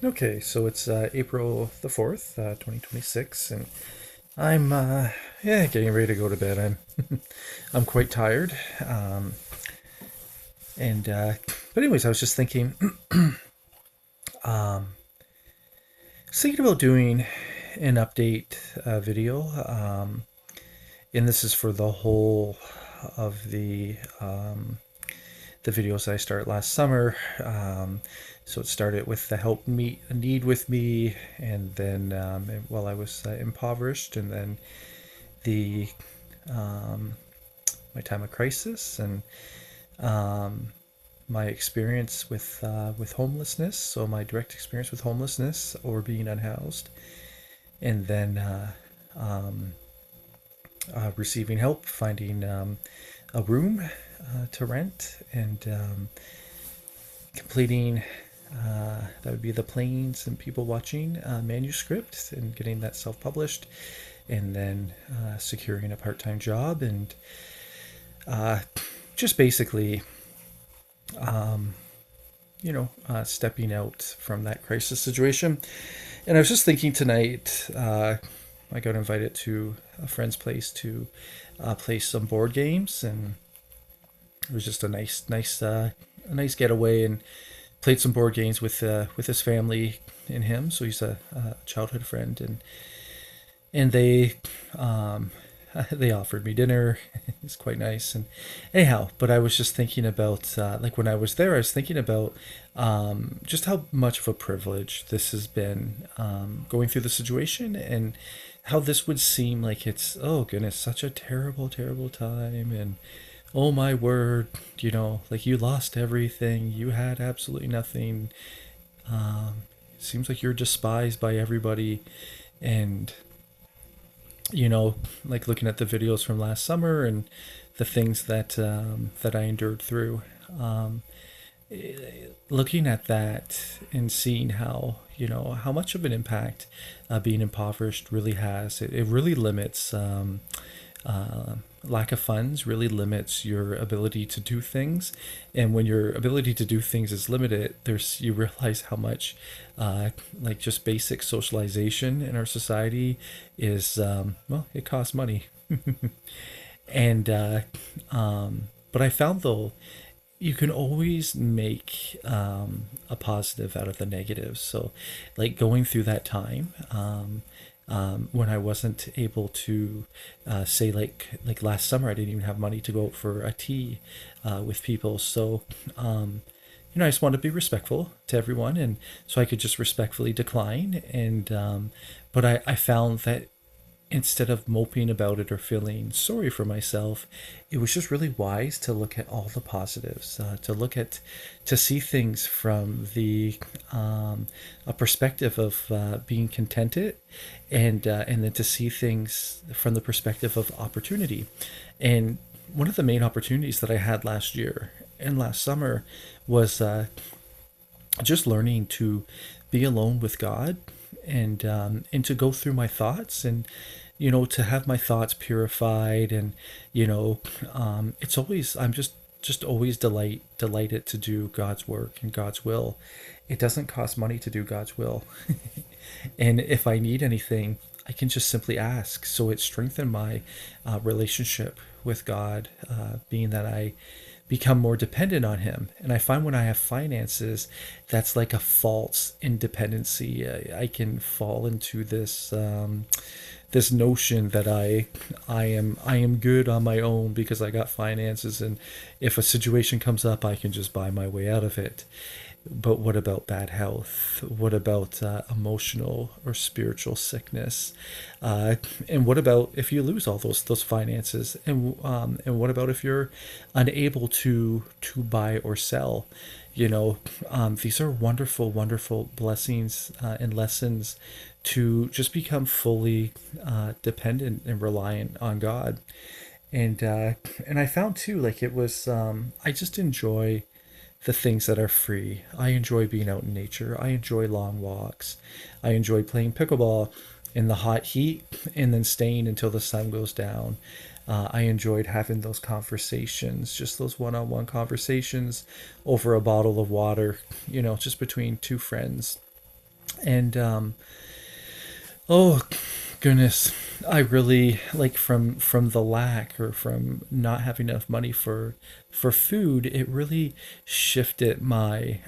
Okay, so it's April the 4th, 2026, and I'm getting ready to go to bed. I'm quite tired. Um, and but anyways, I was just um, thinking about doing an update video. And this is for the whole of the videos I started last summer. So it started with the help meet a need with me, and then while I was impoverished, and then the um, my time of crisis, and um, my experience with homelessness. So my direct experience with homelessness or being unhoused, and then receiving help, finding a room to rent, and completing that would be the planes and people watching manuscript and getting that self-published, and then securing a part-time job, and uh, just basically stepping out from that crisis situation. And I was just thinking tonight, I got invited to a friend's place to play some board games, and it was just a nice getaway, and played some board games with his family and him. So he's a childhood friend, and um, they offered me dinner. It's quite nice. And anyhow, but I was just thinking about like when I was there, I was thinking about just how much of a privilege this has been, going through the situation, and how this would seem like it's, oh goodness, such a terrible, terrible time, and oh my word, like you lost everything, you had absolutely nothing. It seems like you're despised by everybody, and like looking at the videos from last summer and the things that I endured through, um, eh, looking at that and seeing how much of an impact being impoverished really has. It really limits. Uh, Lack of funds really limits your ability to do things, and when your ability to do things is limited, you realize how much like just basic socialization in our society is, well, it costs money. And but I found, though, you can always make a positive out of the negatives. So like going through that time, when I wasn't able to say, like last summer, I didn't even have money to go out for a tea with people. So I just wanted to be respectful to everyone, and so I could just respectfully decline. And but I found that instead of moping about it or feeling sorry for myself, it was just really wise to look at all the positives, to see things from the a perspective of being contented, and then to see things from the perspective of opportunity. And one of the main opportunities that I had last year and last summer was just learning to be alone with God, and to go through my thoughts, and to have my thoughts purified, and it's always, I'm just always delighted to do God's work and God's will. It doesn't cost money to do God's will. And if I need anything, I can just simply ask. So it strengthened my relationship with God, being that I become more dependent on Him. And I find when I have finances, that's like a false independency. I can fall into this notion that I am good on my own because I got finances, and if a situation comes up, I can just buy my way out of it. But what about bad health? What about emotional or spiritual sickness? And what about if you lose all those finances? And what about if you're unable to buy or sell? These are wonderful, wonderful blessings and lessons to just become fully dependent and reliant on God. And I found too, like it was, I just enjoy the things that are free. I enjoy being out in nature. I enjoy long walks. I enjoy playing pickleball in the hot heat and then staying until the sun goes down. I enjoyed having those conversations, just those one-on-one conversations over a bottle of water, just between two friends. And oh goodness, I really like from the lack or from not having enough money for food, it really shifted my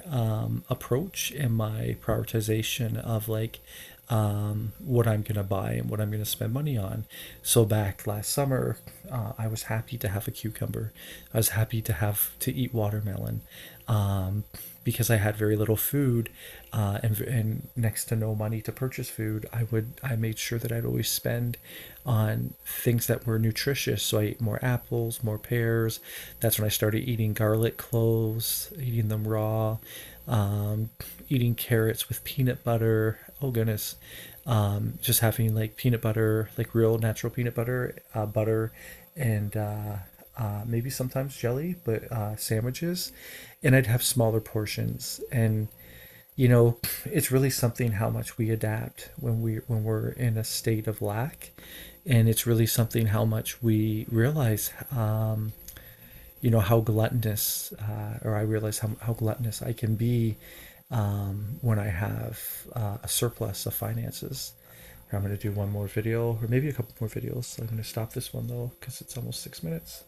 approach and my prioritization of like what I'm gonna buy and what I'm gonna spend money on. So back last summer, I was happy to have a cucumber. I was happy to have to eat watermelon. Um, because I had very little food and next to no money to purchase food, I made sure that I'd always spend on things that were nutritious. So I ate more apples, more pears. That's when I started eating garlic cloves, eating them raw, um, eating carrots with peanut butter. Oh goodness, just having like peanut butter, like real natural peanut butter, butter, and maybe sometimes jelly, but sandwiches, and I'd have smaller portions. And you know, it's really something how much we adapt when we're in a state of lack, and it's really something how much we realize, you know, how gluttonous, or I realize how gluttonous I can be when I have a surplus of finances. I'm going to do one more video, or maybe a couple more videos. I'm going to stop this one though, because it's almost 6 minutes.